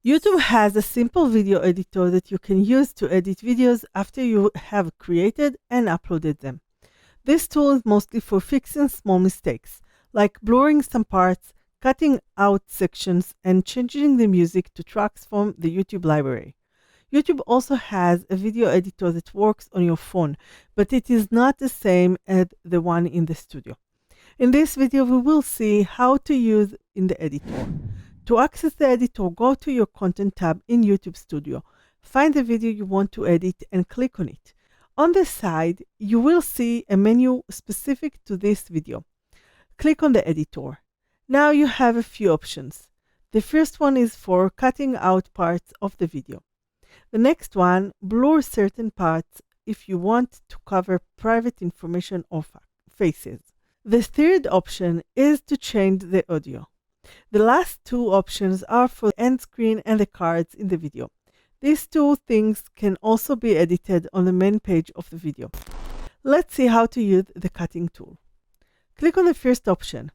YouTube has a simple video editor that you can use to edit videos after you have created and uploaded them. This tool is mostly for fixing small mistakes, like blurring some parts, cutting out sections, and changing the music to tracks from the YouTube library. YouTube also has a video editor that works on your phone, but it is not the same as the one in the studio. In this video, we will see how to use in the editor. To access the editor, go to your Content tab in YouTube Studio. Find the video you want to edit and click on it. On the side, you will see a menu specific to this video. Click on the editor. Now you have a few options. The first one is for cutting out parts of the video. The next one, blur certain parts if you want to cover private information or faces. The third option is to change the audio. The last two options are for the end screen and the cards in the video. These two things can also be edited on the main page of the video. Let's see how to use the cutting tool. Click on the first option.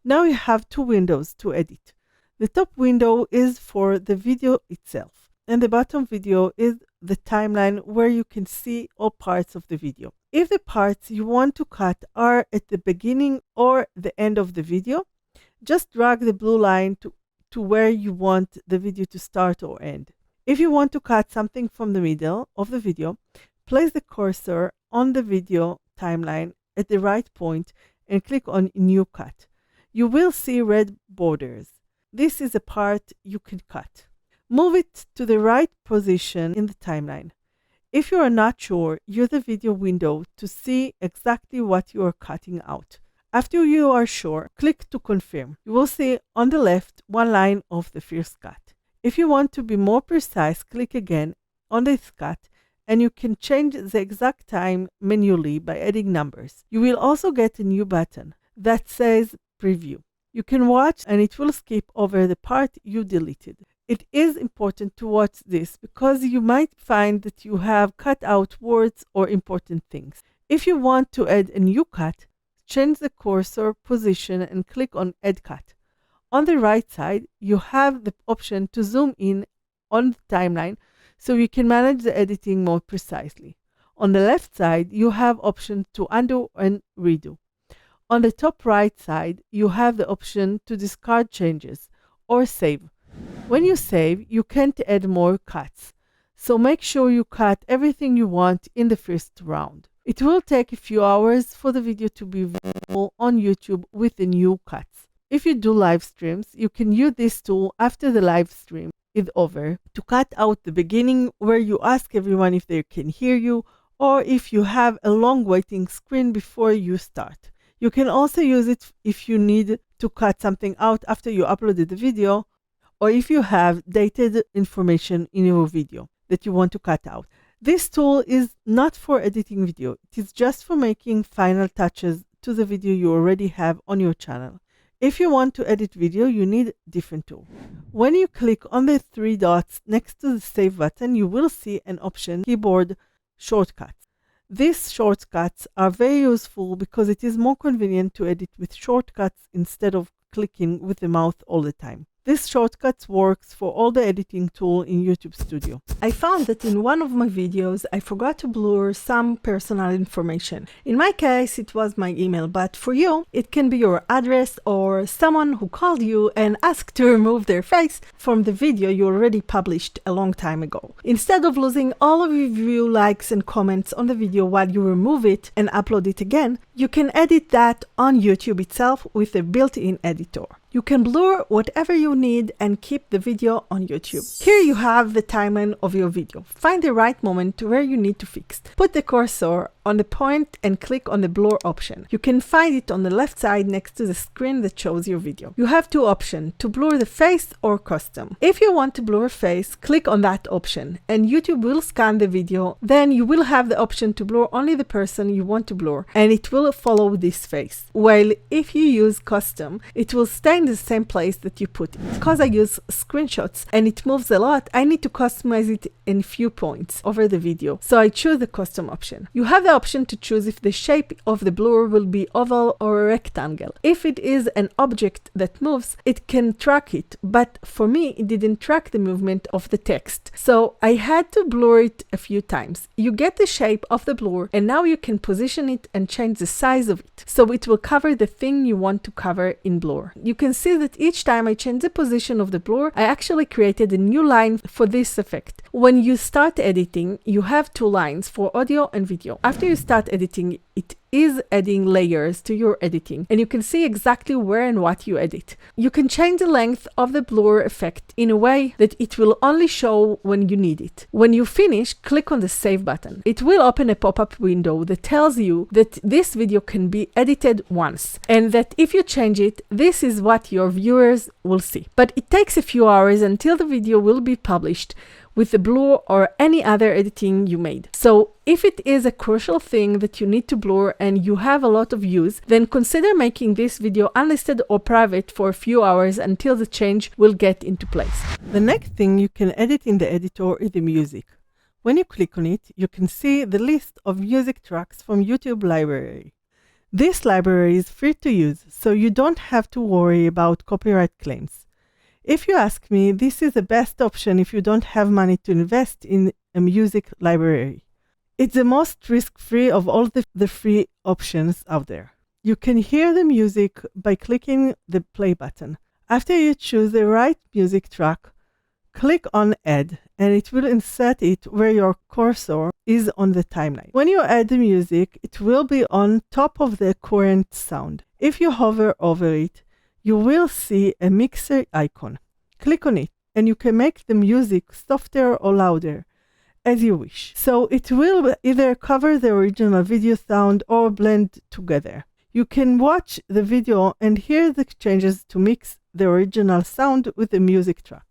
Now you have two windows to edit. The top window is for the video itself, and the bottom video is the timeline where you can see all parts of the video. If the parts you want to cut are at the beginning or the end of the video, just drag the blue line to where you want the video to start or end. If you want to cut something from the middle of the video, place the cursor on the video timeline at the right point and click on New Cut. You will see red borders. This is a part you can cut. Move it to the right position in the timeline. If you are not sure, use the video window to see exactly what you are cutting out. After you are sure, click to confirm. You will see on the left one line of the first cut. If you want to be more precise, click again on this cut and you can change the exact time manually by adding numbers. You will also get a new button that says Preview. You can watch and it will skip over the part you deleted. It is important to watch this because you might find that you have cut out words or important things. If you want to add a new cut, change the cursor position and click on Add Cut. On the right side, you have the option to zoom in on the timeline so you can manage the editing more precisely. On the left side, you have option to undo and redo. On the top right side, you have the option to discard changes or save. When you save, you can't add more cuts, so make sure you cut everything you want in the first round. It will take a few hours for the video to be visible on YouTube with the new cuts. If you do live streams, you can use this tool after the live stream is over to cut out the beginning where you ask everyone if they can hear you, or if you have a long waiting screen before you start. You can also use it if you need to cut something out after you uploaded the video, or if you have dated information in your video that you want to cut out. This tool is not for editing video. It is just for making final touches to the video you already have on your channel. If you want to edit video, you need a different tool. When you click on the three dots next to the Save button, you will see an option, Keyboard Shortcuts. These shortcuts are very useful because it is more convenient to edit with shortcuts instead of clicking with the mouse all the time. This shortcuts works for all the editing tool in YouTube Studio. I found that in one of my videos, I forgot to blur some personal information. In my case, it was my email, but for you, it can be your address or someone who called you and asked to remove their face from the video you already published a long time ago. Instead of losing all of your view, likes, and comments on the video while you remove it and upload it again, you can edit that on YouTube itself with a built-in editor. You can blur whatever you need and keep the video on YouTube. Here you have the timeline of your video. Find the right moment where you need to fix. Put the cursor on the point and click on the blur option. You can find it on the left side next to the screen that shows your video. You have two options, to blur the face or custom. If you want to blur face, click on that option and YouTube will scan the video. Then you will have the option to blur only the person you want to blur and it will follow this face. While if you use custom, it will stay in the same place that you put it. Because I use screenshots and it moves a lot, I need to customize it in few points over the video. So I choose the custom option. You have the option to choose if the shape of the blur will be oval or a rectangle. If it is an object that moves, it can track it, but for me, it didn't track the movement of the text. So I had to blur it a few times. You get the shape of the blur, and now you can position it and change the size of it, so it will cover the thing you want to cover in blur. You can see that each time I change the position of the blur, I actually created a new line for this effect. When you start editing, you have two lines for audio and video. After you start editing, it is adding layers to your editing, and you can see exactly where and what you edit. You can change the length of the blur effect in a way that it will only show when you need it. When you finish, click on the Save button. It will open a pop-up window that tells you that this video can be edited once, and that if you change it, this is what your viewers will see. But it takes a few hours until the video will be published with the blur or any other editing you made. So if it is a crucial thing that you need to blur and you have a lot of views, then consider making this video unlisted or private for a few hours until the change will get into place. The next thing you can edit in the editor is the music. When you click on it, you can see the list of music tracks from YouTube library. This library is free to use, so you don't have to worry about copyright claims. If you ask me, this is the best option if you don't have money to invest in a music library. It's the most risk-free of all the free options out there. You can hear the music by clicking the play button. After you choose the right music track, click on Add, and it will insert it where your cursor is on the timeline. When you add the music, it will be on top of the current sound. If you hover over it, you will see a mixer icon. Click on it, and you can make the music softer or louder, as you wish. So it will either cover the original video sound or blend together. You can watch the video and hear the changes to mix the original sound with the music track.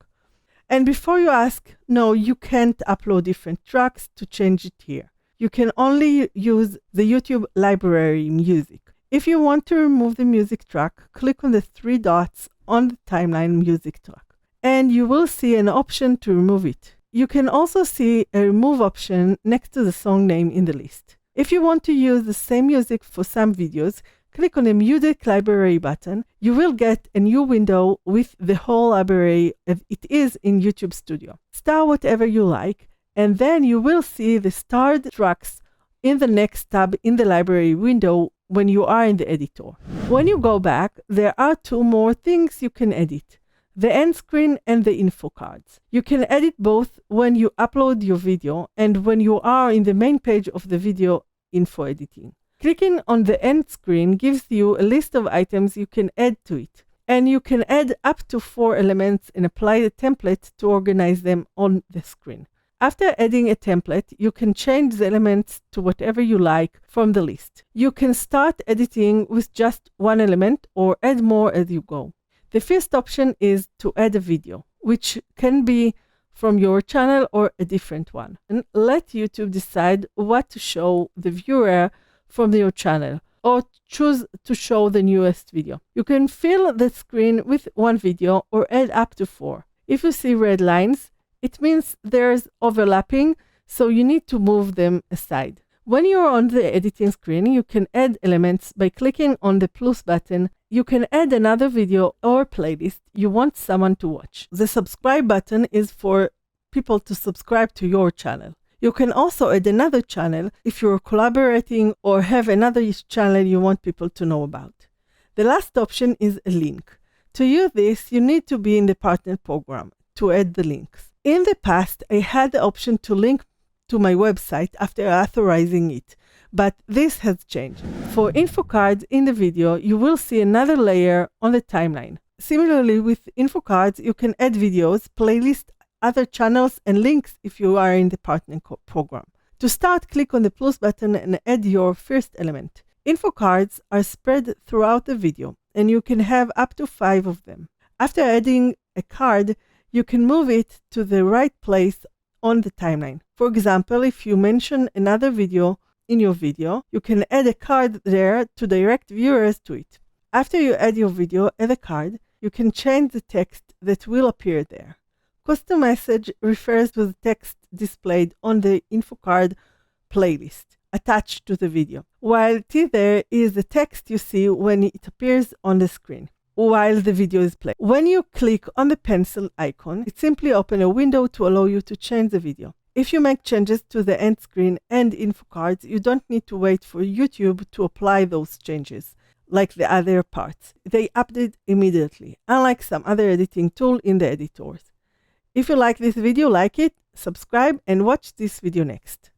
And before you ask, no, you can't upload different tracks to change it here. You can only use the YouTube library music. If you want to remove the music track, click on the three dots on the timeline music track, and you will see an option to remove it. You can also see a remove option next to the song name in the list. If you want to use the same music for some videos, click on the music library button. You will get a new window with the whole library as it is in YouTube Studio. Star whatever you like, and then you will see the starred tracks in the next tab in the library window when you are in the editor. When you go back, there are two more things you can edit: the end screen and the info cards. You can edit both when you upload your video and when you are in the main page of the video info editing. Clicking on the end screen gives you a list of items you can add to it, and you can add up to 4 elements and apply the template to organize them on the screen. After adding a template, you can change the elements to whatever you like from the list. You can start editing with just one element or add more as you go. The first option is to add a video, which can be from your channel or a different one. And let YouTube decide what to show the viewer from your channel, or choose to show the newest video. You can fill the screen with one video or add up to 4. If you see red lines, it means there's overlapping, so you need to move them aside. When you're on the editing screen, you can add elements by clicking on the plus button. You can add another video or playlist you want someone to watch. The subscribe button is for people to subscribe to your channel. You can also add another channel if you're collaborating or have another channel you want people to know about. The last option is a link. To use this, you need to be in the partner program to add the links. In the past, I had the option to link to my website after authorizing it, but this has changed. For info cards in the video, you will see another layer on the timeline. Similarly, with info cards, you can add videos, playlists, other channels, and links if you are in the partner program. To start, click on the plus button and add your first element. Info cards are spread throughout the video, and you can have up to 5 of them. After adding a card, you can move it to the right place on the timeline. For example, if you mention another video in your video, you can add a card there to direct viewers to it. After you add your video as a card, you can change the text that will appear there. Custom message refers to the text displayed on the info card playlist. attached to the video, while T there is the text you see when it appears on the screen while the video is playing. When you click on the pencil icon, it simply opens a window to allow you to change the video. If you make changes to the end screen and info cards, you don't need to wait for YouTube to apply those changes, like the other parts. They update immediately, unlike some other editing tool in the editors. If you like this video, like it, subscribe, and watch this video next.